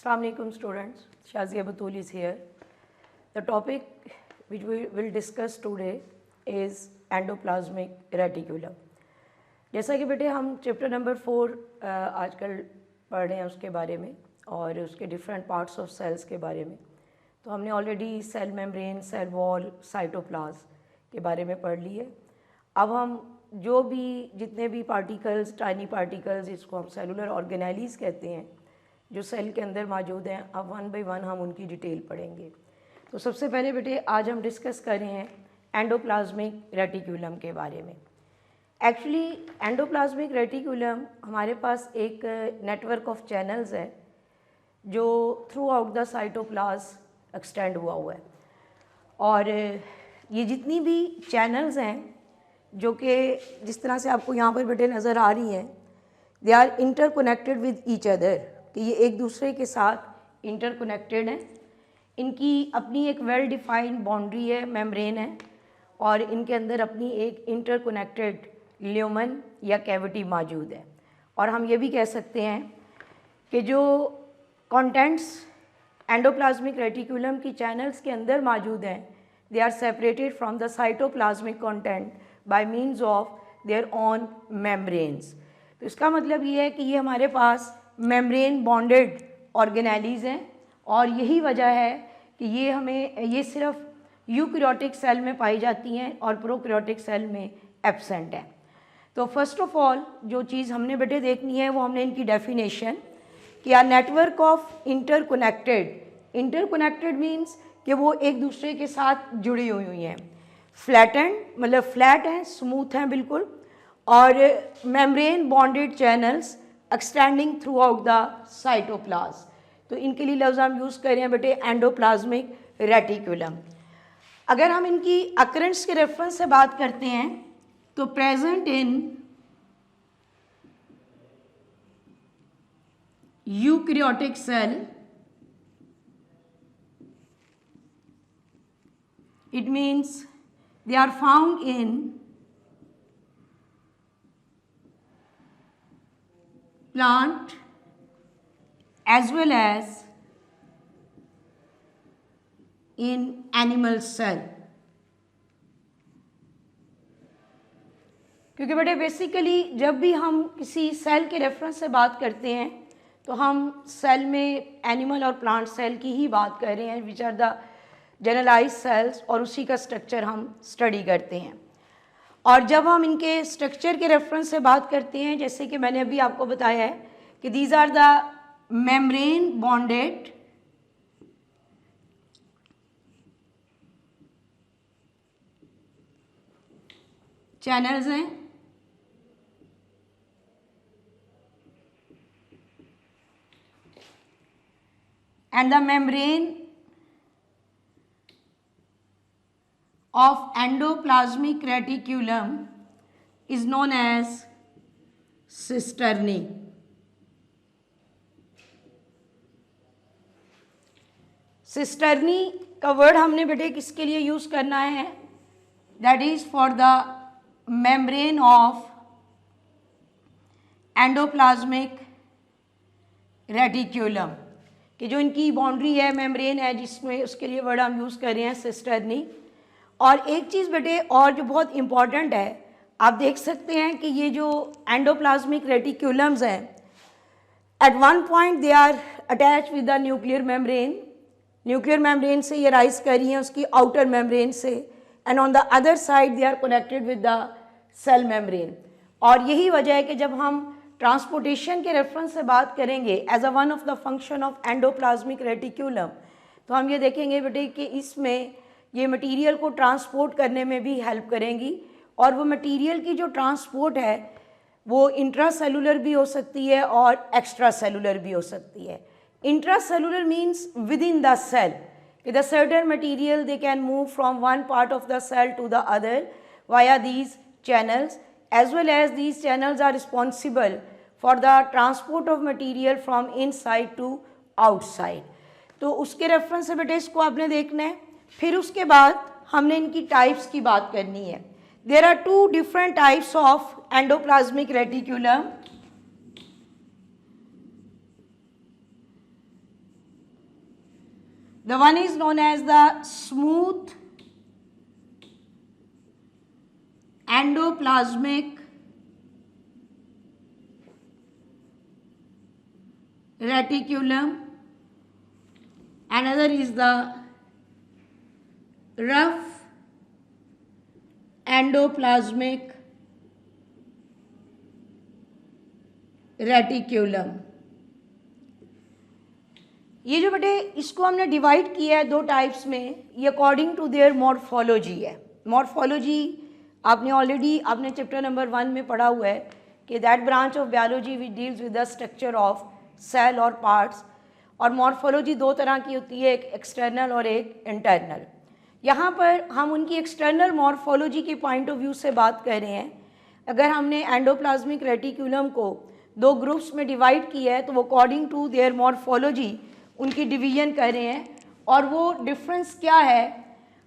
Assalamu alaikum students, Shazia Batul is here. The topic which we will discuss today is endoplasmic reticulum. जैसा कि बेटे हम chapter number 4 आजकल पढ़ रहे हैं उसके बारे में और उसके डिफरेंट पार्ट्स ऑफ सेल्स के बारे में, तो हमने already cell membrane, cell wall, cytoplasm के बारे में पढ़ ली है। अब हम जो भी जितने भी पार्टिकल्स, टाइनी पार्टिकल्स, जिसको हम सेलुलर ऑर्गेनेलीज कहते हैं, जो सेल के अंदर मौजूद हैं, अब वन बाय वन हम उनकी डिटेल पढ़ेंगे। तो सबसे पहले बेटे आज हम डिस्कस कर रहे हैं एंडोप्लाज्मिक रेटिकुलम के बारे में। एक्चुअली एंडोप्लाज्मिक रेटिकुलम हमारे पास एक नेटवर्क ऑफ चैनल्स है जो through out the cytoplasm extend हुआ है, और ये जितनी भी चैनल्स हैं जो कि जिस तरह से आपको यहाँ पर बेटे नज़र आ रही हैं, they are interconnected with each other, कि ये एक दूसरे के साथ इंटरकनेक्टेड हैं। इनकी अपनी एक वेल डिफाइंड बाउंड्री है, मेम्ब्रेन है, और इनके अंदर अपनी एक इंटरकनेक्टेड ल्यूमन या कैविटी मौजूद है। और हम ये भी कह सकते हैं कि जो कंटेंट्स एंडोप्लाज्मिक रेटिकुलम की चैनल्स के अंदर मौजूद हैं, they are separated from the cytoplasmic content by means of their own membranes. तो इसका मतलब ये है कि ये हमारे पास मेम्ब्रेन बॉन्डेड ऑर्गेनेलीज हैं, और यही वजह है कि ये सिर्फ यूकैरियोटिक सेल में पाई जाती हैं और प्रोकैरियोटिक सेल में एब्सेंट है। तो फर्स्ट ऑफ ऑल जो चीज़ हमने बेटे देखनी है वो हमने इनकी डेफिनेशन कि आ नेटवर्क ऑफ इंटरकनेक्टेड मीन्स कि वो एक दूसरे के साथ जुड़ी हुई हैं। फ्लैटेंड मतलब फ्लैट हैं, स्मूथ हैं बिल्कुल, और membrane bounded channels extending throughout the cytoplasm. तो इनके लिए लफ्ज़ हम यूज़ कर रहे हैं बेटे एंडोप्लाज्मिक रेटिकुलम। अगर हम इनकी अकरेंस के रेफरेंस से बात करते हैं तो present in eukaryotic cell, it means they are found in plant as well as in animal cell। क्योंकि बेटे बेसिकली जब भी हम किसी सेल के रेफरेंस से बात करते हैं तो हम सेल में एनिमल और प्लांट सेल की ही बात कर रहे हैं, which are the generalize cells, और उसी का स्ट्रक्चर हम स्टडी करते हैं। और जब हम इनके स्ट्रक्चर के रेफरेंस से बात करते हैं, जैसे कि मैंने अभी आपको बताया है कि these are the membrane bounded channels हैं, and the membrane of endoplasmic reticulum is known as cisternae। Cisternae का वर्ड हमने बेटे किसके लिए यूज़ करना है? That is for the membrane of endoplasmic reticulum, कि जो इनकी बाउंड्री है, मेम्ब्रेन है, जिसमें उसके लिए वर्ड हम यूज़ कर रहे हैं सिस्टर्नी। और एक चीज़ बेटे और जो बहुत इम्पॉर्टेंट है, आप देख सकते हैं कि ये जो एंडोप्लाज्मिक रेटिकुलम्स हैं, at one point they are attach with the nuclear membrane से ये राइज कर रही हैं उसकी आउटर मेम्ब्रेन से, and on the other side they are connected with the cell membrane. और यही वजह है कि जब हम ट्रांसपोर्टेशन के रेफरेंस से बात करेंगे as a one of the function of endoplasmic reticulum, तो हम ये देखेंगे बेटे कि इसमें ये मटेरियल को ट्रांसपोर्ट करने में भी हेल्प करेंगी, और वो मटेरियल की जो ट्रांसपोर्ट है वो इंट्रासेलुलर भी हो सकती है और एक्स्ट्रा सेलुलर भी हो सकती है। Intracellular means within the cell, the certain material they can move from one part of the cell to the other via these channels, as well as these channels are responsible for the transport of material from inside to outside। तो उसके reference से बेटे इसको आपने देखना है। फिर उसके बाद हमने इनकी टाइप्स की बात करनी है। There are two different types of endoplasmic reticulum. The one is known as the smooth endoplasmic reticulum. Another is the rough endoplasmic reticulum. ये जो बेटे इसको हमने डिवाइड किया है दो टाइप्स में, ये अकॉर्डिंग टू देयर मॉर्फोलॉजी है. मॉर्फोलॉजी आपने ऑलरेडी अपने चैप्टर नंबर 1 में पढ़ा हुआ है कि that branch of biology which deals with the structure of cell और पार्ट्स. और मॉर्फोलॉजी दो तरह की होती है, एक एक्सटर्नल और एक इंटरनल. यहाँ पर हम उनकी एक्सटर्नल मॉर्फोलॉजी के पॉइंट ऑफ व्यू से बात कर रहे हैं. अगर हमने एंडोप्लाज्मिक रेटिक्यूलम को दो ग्रुप्स में डिवाइड किया है तो वो अकॉर्डिंग टू देयर मॉर्फोलॉजी उनकी डिवीजन कर रहे हैं. और वो डिफरेंस क्या है,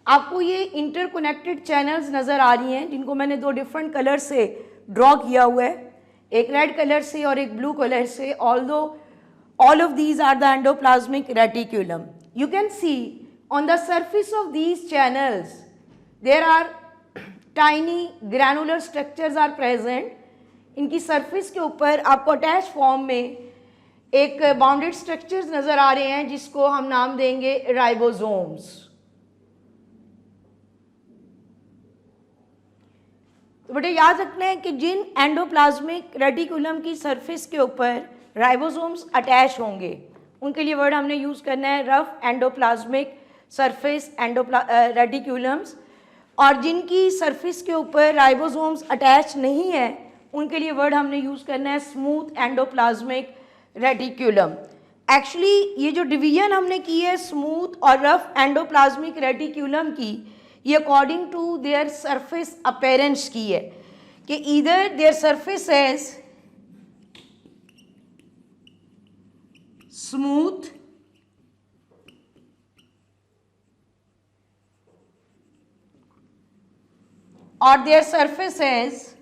आपको ये इंटरकनेक्टेड चैनल्स नज़र आ रही हैं जिनको मैंने दो डिफरेंट कलर से ड्रॉ किया हुआ है, एक रेड कलर से और एक ब्लू कलर से. Although all of these are the endoplasmic reticulum. You can see on the surface of these channels there are tiny granular structures are present. इनकी सरफेस के ऊपर आपको अटैच फॉर्म में एक बाउंडेड स्ट्रक्चर्स नज़र आ रहे हैं जिसको हम नाम देंगे राइबोसोम्स. तो बेटे याद रखना है कि जिन एंडोप्लाज्मिक रेटिकुलम की सरफेस के ऊपर राइबोसोम्स अटैच होंगे उनके लिए वर्ड हमने यूज़ करना है रफ एंडोप्लाज्मिक सरफेस रेटिक्यूलम्स. और जिनकी सरफेस के ऊपर राइबोसोम्स अटैच नहीं है उनके लिए वर्ड हमने यूज़ करना है स्मूथ एंडोप्लाज्मिक रेटिक्यूलम. एक्चुअली ये जो डिवीजन हमने की है स्मूथ और रफ एंडोप्लाज्मिक रेटिक्यूलम की, ये according to their surface appearance की है कि either their surface as smooth or their surface is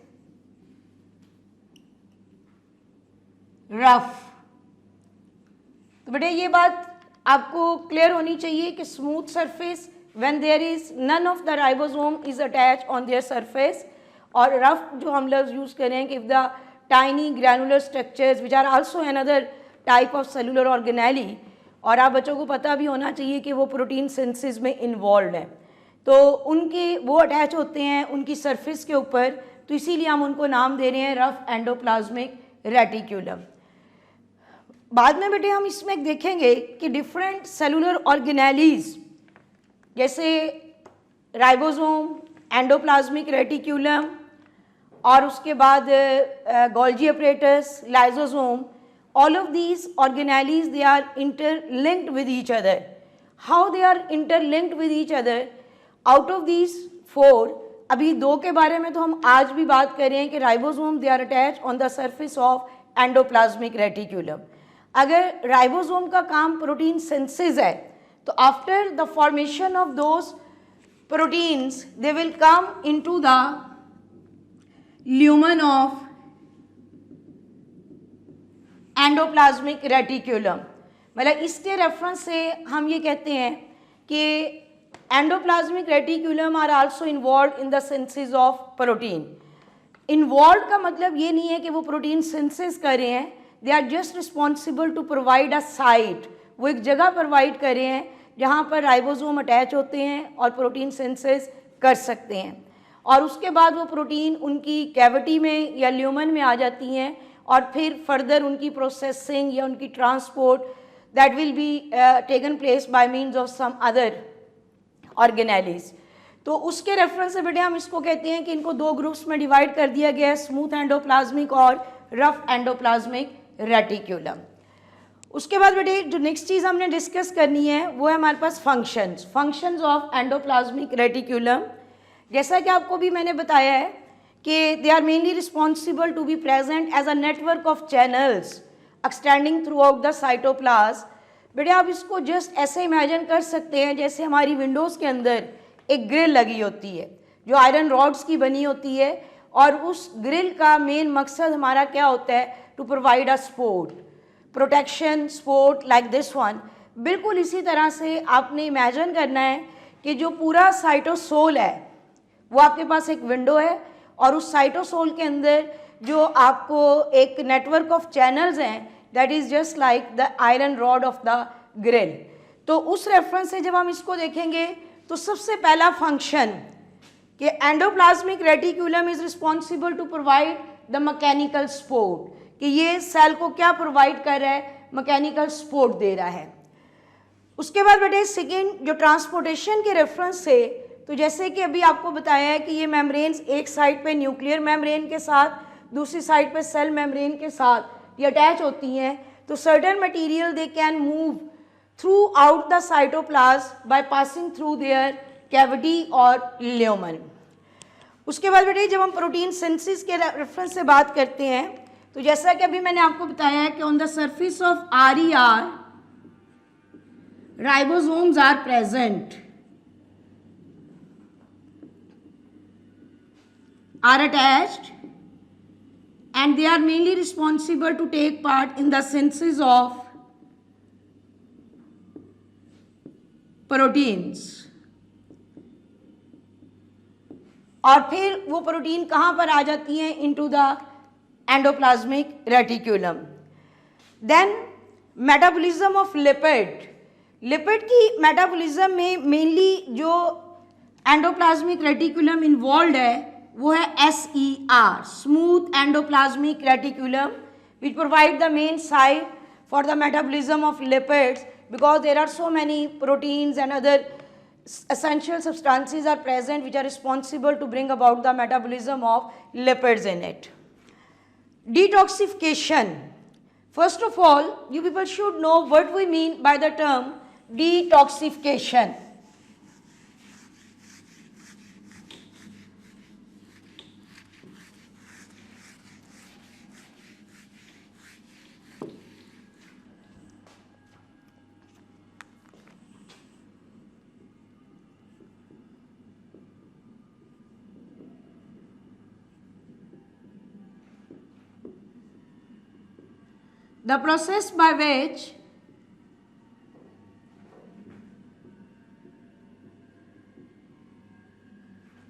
rough. तो बेटे ये बात आपको क्लियर होनी चाहिए कि smooth surface when there is none of the ribosome is attached on their surface, और रफ जो हम लफ्ज़ यूज़ करें कि if the tiny granular structures which are also another type of cellular organelle. और आप बच्चों को पता भी होना चाहिए कि वो प्रोटीन सिंथेसिस में इन्वॉल्व हैं, तो उनके वो अटैच होते हैं उनकी सरफेस के ऊपर, तो इसीलिए हम उनको नाम दे रहे हैं रफ एंडोप्लाज्मिक रेटिक्यूलम. बाद में बेटे हम इसमें देखेंगे कि डिफरेंट सेलुलर ऑर्गेनेलीज जैसे राइबोसोम, एंडोप्लाज्मिक रेटिक्यूलम और उसके बाद Golgi apparatus, lysosome, all of these organelles they are interlinked with each other. How they are interlinked with each other? Out of these four, अभी दो के बारे में तो हम आज भी बात कर रहे हैं कि ribosome they are attached on the surface of endoplasmic reticulum. अगर राइबोसोम का काम प्रोटीन सिंथेसिस है तो after the formation of those proteins they will come into the lumen of endoplasmic reticulum. मतलब इसके रेफरेंस से हम ये कहते हैं कि endoplasmic reticulum are also involve in the synthesis of protein. Involve का मतलब ये नहीं है कि वो प्रोटीन सिंथेसिस कर रहे हैं, they are just responsible to provide a site. वो एक जगह प्रोवाइड कर रहे हैं जहाँ पर राइबोसोम अटैच होते हैं और प्रोटीन सिंथेसिस कर सकते हैं. और उसके बाद वो प्रोटीन उनकी कैविटी में या ल्यूमन में आ जाती हैं और फिर फर्दर उनकी प्रोसेसिंग या उनकी transport that will be taken place by means of some other organelles. तो उसके रेफरेंस से बेटे हम इसको कहते हैं कि इनको दो ग्रुप्स में डिवाइड कर दिया गया है, स्मूथ एंडोप्लाज्मिक और रफ एंडोप्लाज्मिक रेटिक्यूलम. उसके बाद बेटे जो नेक्स्ट चीज़ हमने डिस्कस करनी है वो है हमारे पास फंक्शंस ऑफ एंडोप्लाज्मिक रेटिक्यूलम. जैसा कि आपको भी मैंने बताया है कि they are mainly responsible to be present as a network of channels extending throughout the cytoplasm. बेटे आप इसको जस्ट ऐसे इमेजिन कर सकते हैं जैसे हमारी विंडोज़ के अंदर एक ग्रिल लगी होती है जो आयरन रॉड्स की बनी होती है, और उस ग्रिल का मेन मकसद हमारा क्या होता है, to provide a support, protection, support like this one. बिल्कुल इसी तरह से आपने इमेजिन करना है कि जो पूरा साइटोसोल है वो आपके पास एक विंडो है और उस साइटोसोल के अंदर जो आपको एक नेटवर्क ऑफ चैनल्स हैं that is just like the iron rod of the grill. तो उस रेफरेंस से जब हम इसको देखेंगे तो सबसे पहला फंक्शन कि endoplasmic reticulum is responsible to provide the mechanical support, कि ये सेल को क्या प्रोवाइड कर रहा है, मैकेनिकल सपोर्ट दे रहा है। उसके बाद बेटे सेकेंड जो ट्रांसपोर्टेशन के रेफरेंस से, तो जैसे कि अभी आपको बताया है कि ये मेम्ब्रेन्स एक साइड पे न्यूक्लियर मेम्ब्रेन के साथ, दूसरी साइड पे सेल मेम्ब्रेन के साथ ये अटैच होती हैं, तो certain material they can move through out the cytoplasm by passing through their cavity और ल्यूमन। उसके बाद बेटे जब हम प्रोटीन सिंथेसिस के रेफरेंस से बात करते हैं, तो जैसा कि अभी मैंने आपको बताया है कि on the surface of RER ribosomes are present, are attached, and they are mainly responsible to take part in the synthesis of proteins। और फिर वो प्रोटीन कहाँ पर आ जाती हैं, into the endoplasmic reticulum. Then metabolism of lipid, lipid की metabolism में मेनली जो एंडोप्लाज्मिक रेटिकुलम इन्वॉल्व है वो है SER, smooth endoplasmic reticulum, which provide the main site for the metabolism of lipids, because there are so many proteins and other essential substances are present which are responsible to bring about the metabolism of lipids in it. Detoxification. First of all, you people should know what we mean by the term detoxification. The process by which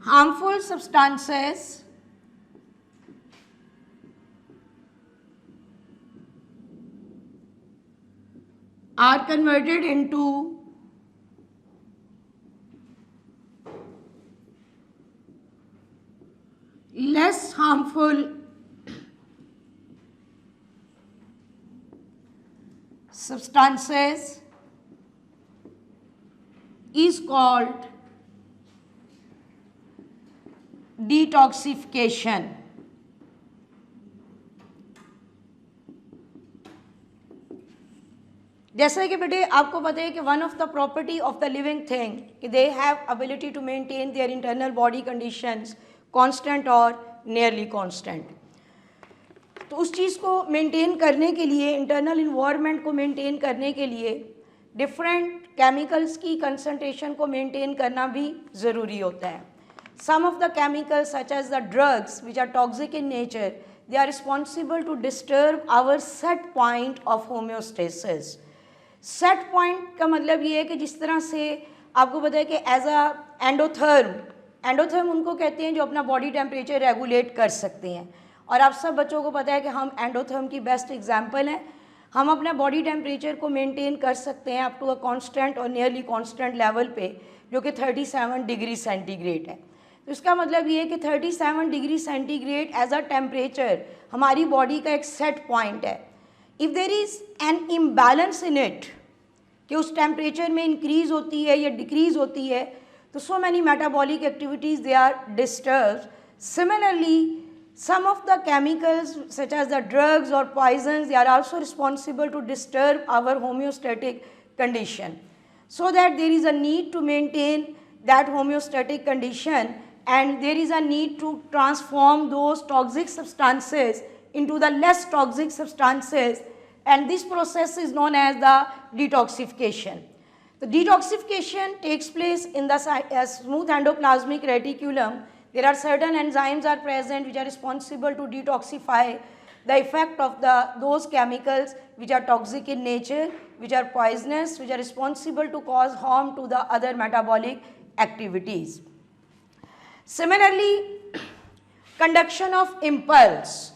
harmful substances are converted into less harmful substances is called detoxification। जैसे कि बेटे आपको पता है कि one of the property of the living thing कि they have ability to maintain their internal body conditions constant और nearly constant. तो उस चीज़ को मेंटेन करने के लिए, इंटरनल इन्वायरमेंट को मेंटेन करने के लिए डिफरेंट केमिकल्स की कंसंट्रेशन को मेंटेन करना भी ज़रूरी होता है। Some of the chemicals such as the drugs which are toxic in nature, they are responsible to disturb our set point of homeostasis. Set point का मतलब ये है कि जिस तरह से आपको पता है कि एज अ एंडोथर्म उनको कहते हैं जो अपना बॉडी टेम्परेचर रेगुलेट कर सकते हैं, और आप सब बच्चों को पता है कि हम एंडोथर्म की बेस्ट एग्जांपल हैं। हम अपना बॉडी टेम्परेचर को मेंटेन कर सकते हैं अप टू अ कांस्टेंट और नियरली कांस्टेंट लेवल पे, जो कि 37 डिग्री सेंटीग्रेड है। तो इसका मतलब ये है कि 37 degree centigrade as a temperature हमारी बॉडी का एक सेट पॉइंट है। If there is an imbalance in it, कि उस टेम्परेचर में इंक्रीज़ होती है या डिक्रीज़ होती है, तो so many metabolic activities they are disturb. Similarly some of the chemicals such as the drugs or poisons, they are also responsible to disturb our homeostatic condition, so that there is a need to maintain that homeostatic condition, and there is a need to transform those toxic substances into the less toxic substances, and this process is known as the detoxification. The detoxification takes place in the smooth endoplasmic reticulum. There are certain enzymes are present which are responsible to detoxify the effect of those chemicals which are toxic in nature, which are poisonous, which are responsible to cause harm to the other metabolic activities. Similarly, conduction of impulse.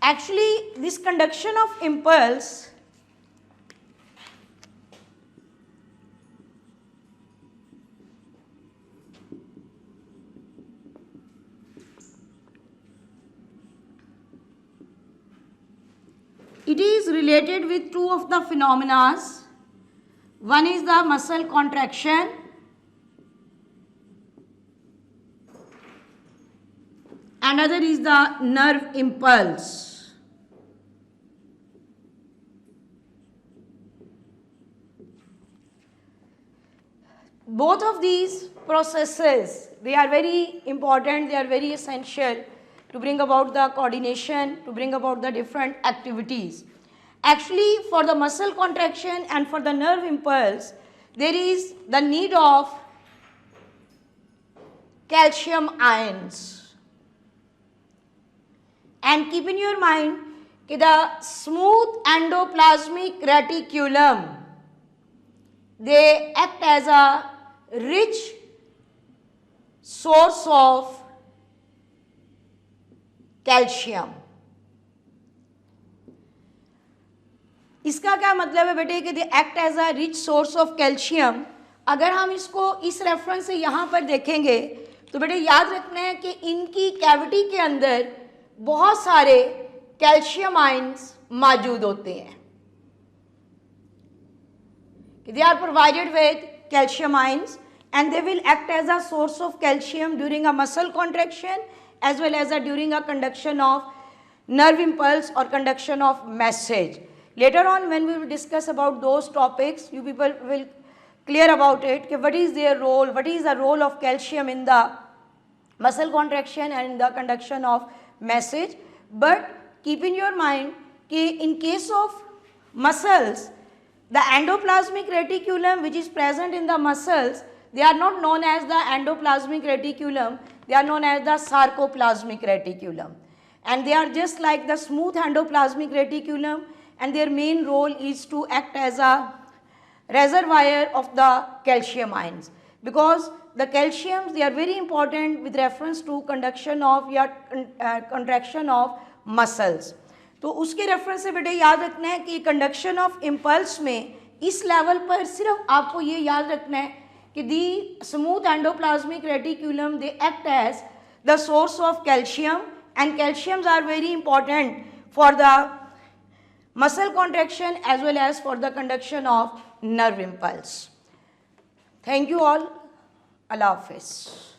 Actually, this conduction of impulse it is related with two of the phenomena. One is the muscle contraction and other is the nerve impulse. Both of these processes, they are very important, they are very essential to bring about the coordination, to bring about the different activities. Actually, for the muscle contraction and for the nerve impulse, there is the need of calcium ions. And keep in your mind that the smooth endoplasmic reticulum, they act as a rich source of calcium. इसका क्या मतलब है बेटे कि they act as a rich source of calcium. अगर हम इसको इस रेफरेंस से यहाँ पर देखेंगे तो बेटे याद रखना है कि इनकी कैविटी के अंदर बहुत सारे कैल्शियम आयंस मौजूद होते हैं. They are provided with calcium ions and they will act as a source of calcium during a muscle contraction as well as during a conduction of nerve impulse or conduction of message. Later on when we will discuss about those topics, you people will clear about it, कि what is their role, what is the role of calcium in the muscle contraction and in the conduction of message. But keep in your mind कि in case of muscles, the endoplasmic reticulum which is present in the muscles, they are not known as the endoplasmic reticulum, they are known as the sarcoplasmic reticulum. And they are just like the smooth endoplasmic reticulum, and their main role is to act as a reservoir of the calcium ions. Because the calciums, they are very important with reference to conduction of या contraction of muscles. तो उसके reference से बेटे याद रखना है कि conduction of impulse में इस लेवल पर सिर्फ आपको ये याद रखना है कि the smooth endoplasmic reticulum they act as the source of calcium, and calciums are very important for the muscle contraction as well as for the conduction of nerve impulse. Thank you all. Allah Hafiz.